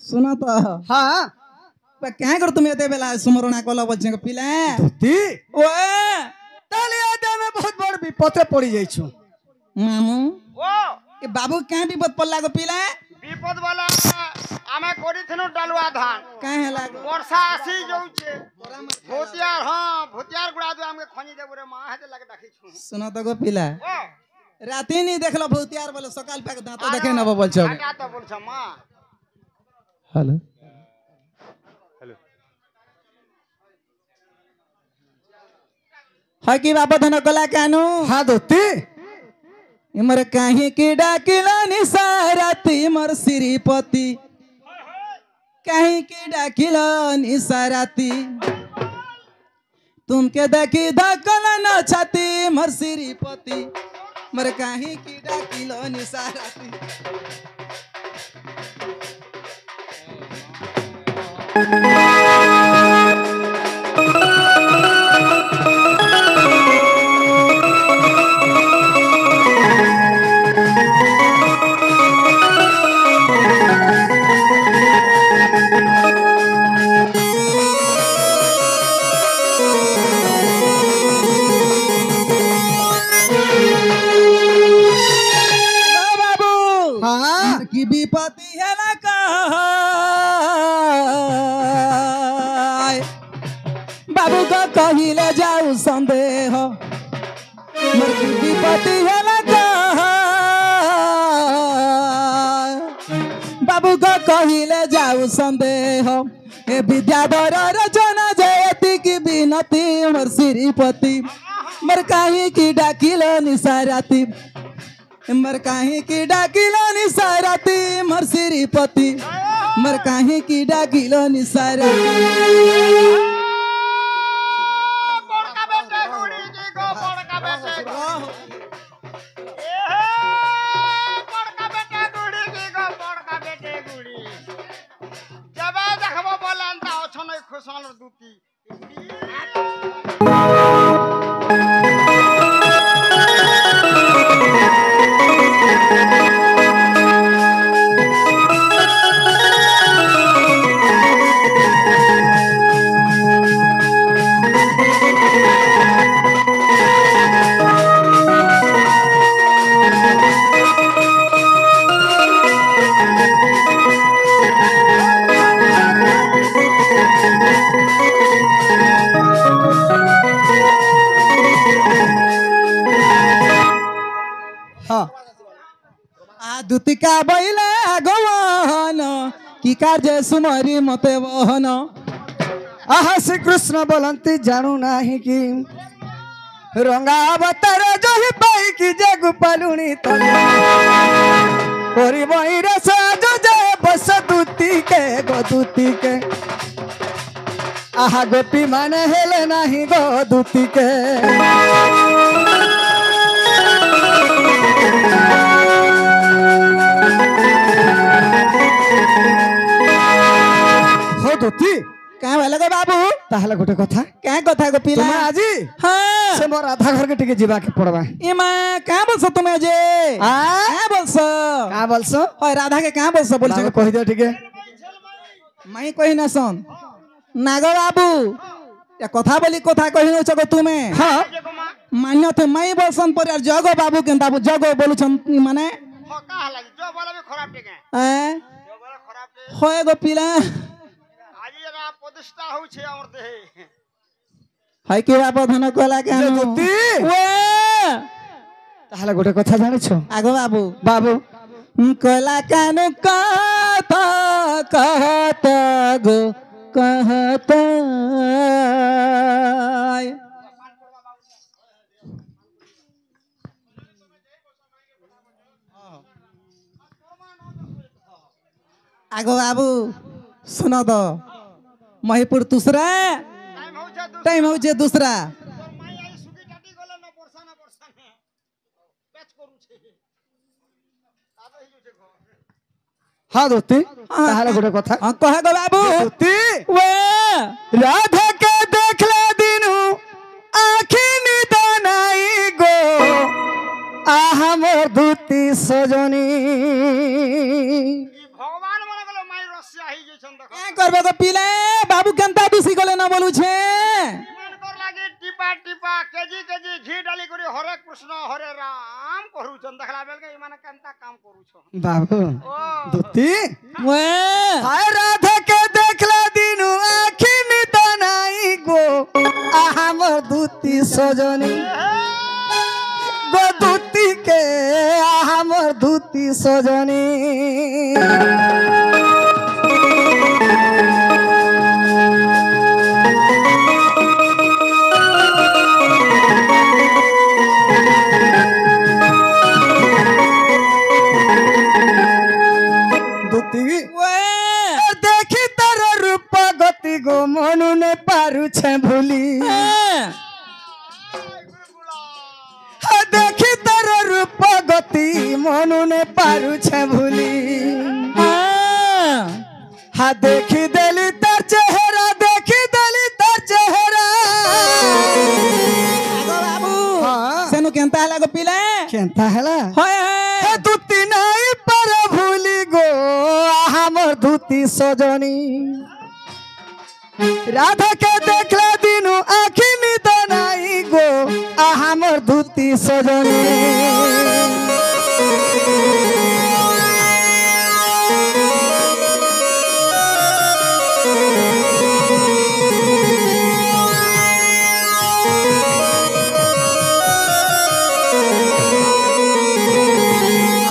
सुना तो हाँ क्या कर तुम एते बेला सुमरणा कल बच्चे को पिला धोती ओए ताली आदे में बहुत बड़ विपदे पड़ी जाई छु मामू ओ ए बाबू क्या विपद पल्ला को पिला विपद वाला आमे करिथनु डालुआ धान क्या है लागो वर्षा आसी जाउछे भोतियार हां भोतियार गुड़ा दो हमके खनी देबो रे मां हेते लगे देखै छु सुना तो को पिला ओ राती नहीं देखलो भूतियार बोले सकाल पे दांतो देखे ना बोल छ हटा तो बोल छ मां हेलो है की बाबा धन कला कानू हाँ धोती इमर काहे की डाकिला निसारती मर श्रीपति काहे की डाकिला निसारती तुमके देखी धकल न छाती मर श्रीपति मर काहे की डाकिला निसारती की विपत्ति है ना बाबू को कहिले जाऊ संदेह मर की विपत्ति है ना बाबू को कहिले जाऊ संदेह ए विद्याधर रचना जयती की बिनती मर श्रीपति मर काहे की डाकिलो निसाराती मर काहे की डाकिलो निसारती मर श्रीपति मर काहे की डाकिलो निसारती बड़का बेटे गुड़ी जी को बड़का बेटे बड़का बेटे गुड़ी जी को बड़का बेटे गुड़ी जब देखबो बोलन ता ओछन खुशाल दूती दुतिका बैला गवन की कार्य सुमरी मते वहन आहा श्री कृष्ण बोलंती जानू नाही की रंगा अवतार जो ही पाई की जग पालुनी तले कोरी महीरे साजो जाए बस दूती के गो दूती के आहा गोपी माने हेले नाही गो दूती के हो दूती क्या वाला गो बाबू ताहले गोटे कथा क्या कथा को पिला तुम आजी हाँ से मोर आधा घर के टिके जीवा के पड़वा इमा क्या बोलसो तुम जे क्या बोलसो का बोलसो ओए राधा के क्या बोलसो बोल बाबू कहि दे ठीके मैं कही ना सुन नागो बाबू या कथा बोली कथा कही न छको तुमे हां मान्य थे मैं बोलसन पर यार जगो बाबू केनता जगो बोलु छन माने हो का हला जो बोला भी खराब टिके हैं जो बोला खराब टे होए गो पिला आज ये प्रतिष्ठा हो छे और दे हाय के बाबा धन कोला के जे दुती वे ताहले गोटे कथा जानि छो आगो बाबू बाबू कोला कानु कथा कहत गो कहत आगो बाबू सुनो तो महिपुर दूसरा टाइम हो जे दूसरा हाँ दोस्ती ताहले गोटे कथा हाँ कहे गो बाबू दोस्ती वे राधा के देखले दिनु आखी निदानाई गो आहा मोर धूती सजनी भगवान मन गलो माई रसिया ହେଇ ଯାଇଛନ୍ ଦେଖ क्या करबे तो पिले बाबू केनता दूसी गले ना बोलू छे ଏମାନଙ୍କର ଲାଗି ଟିପା ଟିପା କେଜି କେଜି ଘି ଡାଲି କରି ହରେ କୃଷ୍ଣ ହରେ ରାମ କରୁଛନ୍ ଦେଖଲା ବେଲକେ ଏମାନେ କେନ୍ତା କାମ କରୁଛନ୍ बाबू ଓ धोती वे हाय राधा के देखला दिनु आखी नित नाई गो हमर दूती सजनी गो दूती के हमर दूती सजनी दूती वे देखी तार रूप गति गो मनु ने पारु छे भूली देखी तार रूप गति मनु ने पारु छे भूली हा देखी देली तार चेहरा देखी देली तार चेहरा आगो बाबू हाँ। सेनु केनता लागो पिले केनता हला होय हे दूती नाई पर भूली गो हमर दूती सजनी राधा के देखला दिनु आखी निद नाई गो हमर दूती सजनी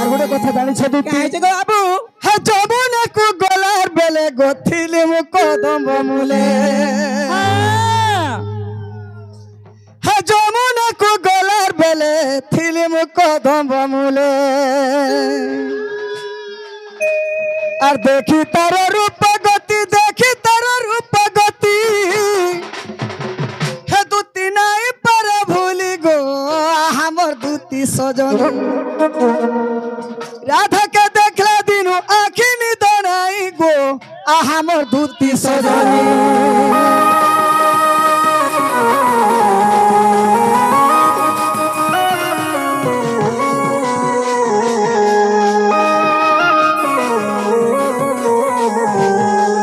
আর গোটে কথা জানিছ দুতি काहे छे गो बाबू হে যমুনা কু গলার বেলে গথিলি মু কদম্ব মূলে হে যমুনা কু গলার বেলে থিলি মু কদম্ব মূলে আর দেখি তার রূপ গতি দেখি তার রূপ গতি হে দুতি নাই পার ভুলি গো আমার দুতি সজন राधा के देखला दिनु आखी निद नाई गो हमर दूती सजनी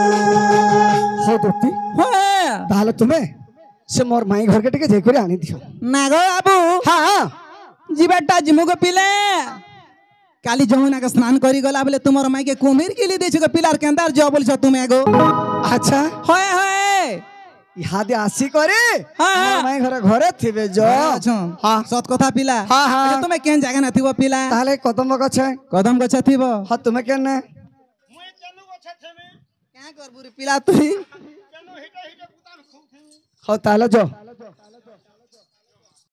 हो दूती होय ताहले तुमे से मोर माई घर के टिके जे करे आनी दियो ना गो बाबू हां जीवाटा जिमु गो पिले काली जमुना के स्नान करी गला बोले तुमर माई के कुमीर के लिए देछ गो पिलार केंदार जो बोल छ तुमे गो अच्छा होय होय यहाँ दे आसी करे हाँ, हाँ। मोर माई घर घरे थिबे जो अच्छा हाँ सत कथा पिला हाँ, हाँ। अच्छा, तुमे केन जागा ना थिबो पिला ताहले कदम गछे कदम गछ थिबो हाँ तुम्हें केने ମୁଇଁ କେନୁ ଗଛ ଥେମି क्या करबू रे पिला तुई କେନୁ ହିଟେ ହିଟେ ପୁତାନ ଖୁଥେମି हाँ ताहले जो